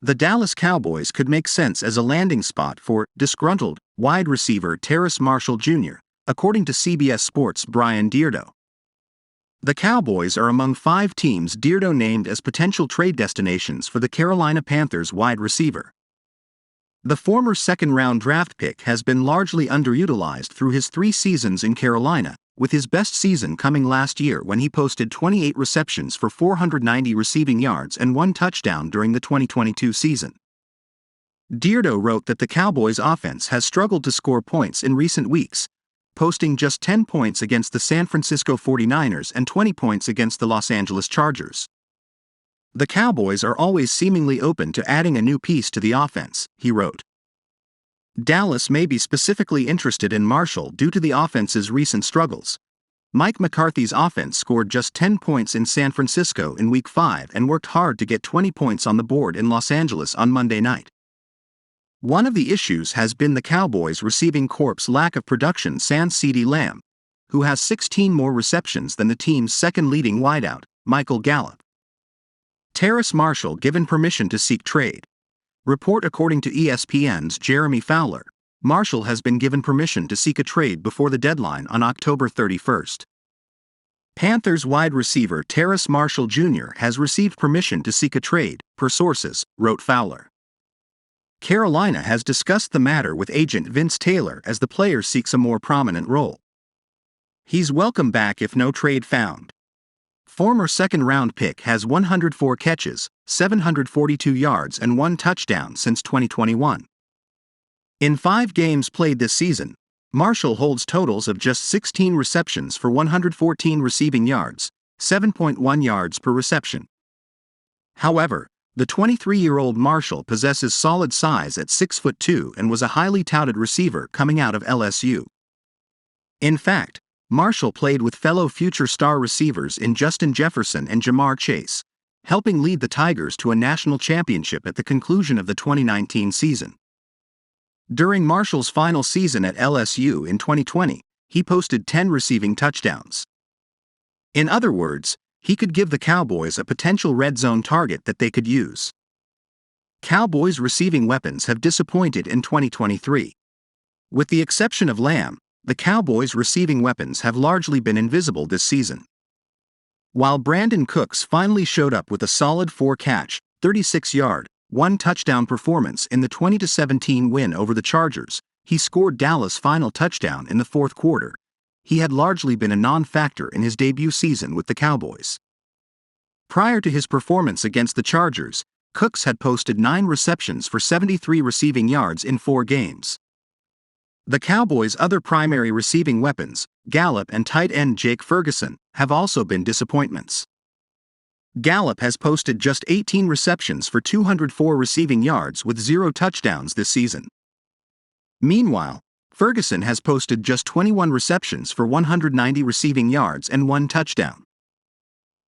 The Dallas Cowboys could make sense as a landing spot for disgruntled wide receiver Terrace Marshall Jr., according to CBS Sports' Brian Deardo. The Cowboys are among 5 teams Deardo named as potential trade destinations for the Carolina Panthers wide receiver. The former second-round draft pick has been largely underutilized through his 3 seasons in Carolina, with his best season coming last year when he posted 28 receptions for 490 receiving yards and 1 touchdown during the 2022 season. Deardo wrote that the Cowboys' offense has struggled to score points in recent weeks, posting just 10 points against the San Francisco 49ers and 20 points against the Los Angeles Chargers. The Cowboys are always seemingly open to adding a new piece to the offense, he wrote. Dallas may be specifically interested in Marshall due to the offense's recent struggles. Mike McCarthy's offense scored just 10 points in San Francisco in Week 5 and worked hard to get 20 points on the board in Los Angeles on Monday night. One of the issues has been the Cowboys' receiving corps' lack of production. Sans CeeDee Lamb, who has 16 more receptions than the team's second leading wideout, Michael Gallup. Terrace Marshall given permission to seek trade. Report according to ESPN's Jeremy Fowler, Marshall has been given permission to seek a trade before the deadline on October 31st. Panthers wide receiver Terrace Marshall Jr. has received permission to seek a trade, per sources, wrote Fowler. Carolina has discussed the matter with agent Vince Taylor as the player seeks a more prominent role. He's welcome back if no trade found. Former second-round pick has 104 catches, 742 yards and 1 touchdown since 2021. In 5 games played this season, Marshall holds totals of just 16 receptions for 114 receiving yards, 7.1 yards per reception. However, the 23-year-old Marshall possesses solid size at 6'2" and was a highly touted receiver coming out of LSU. In fact, Marshall played with fellow future star receivers in Justin Jefferson and Jamar Chase, helping lead the Tigers to a national championship at the conclusion of the 2019 season. During Marshall's final season at LSU in 2020, he posted 10 receiving touchdowns. In other words, he could give the Cowboys a potential red zone target that they could use. Cowboys' receiving weapons have disappointed in 2023. With the exception of Lamb, the Cowboys' receiving weapons have largely been invisible this season. While Brandon Cooks finally showed up with a solid 4-catch, 36-yard, 1-touchdown performance in the 20-17 win over the Chargers, he scored Dallas' final touchdown in the 4th quarter. He had largely been a non-factor in his debut season with the Cowboys. Prior to his performance against the Chargers, Cooks had posted 9 receptions for 73 receiving yards in 4 games. The Cowboys' other primary receiving weapons, Gallup and tight end Jake Ferguson, have also been disappointments. Gallup has posted just 18 receptions for 204 receiving yards with 0 touchdowns this season. Meanwhile, Ferguson has posted just 21 receptions for 190 receiving yards and 1 touchdown.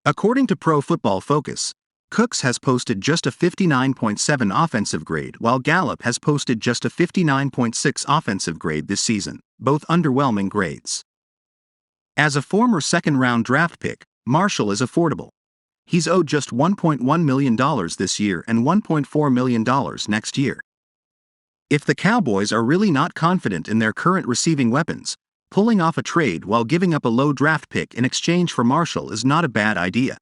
According to Pro Football Focus, Cooks has posted just a 59.7 offensive grade while Gallup has posted just a 59.6 offensive grade this season, both underwhelming grades. As a former second-round draft pick, Marshall is affordable. He's owed just $1.1 million this year and $1.4 million next year. If the Cowboys are really not confident in their current receiving weapons, pulling off a trade while giving up a low draft pick in exchange for Marshall is not a bad idea.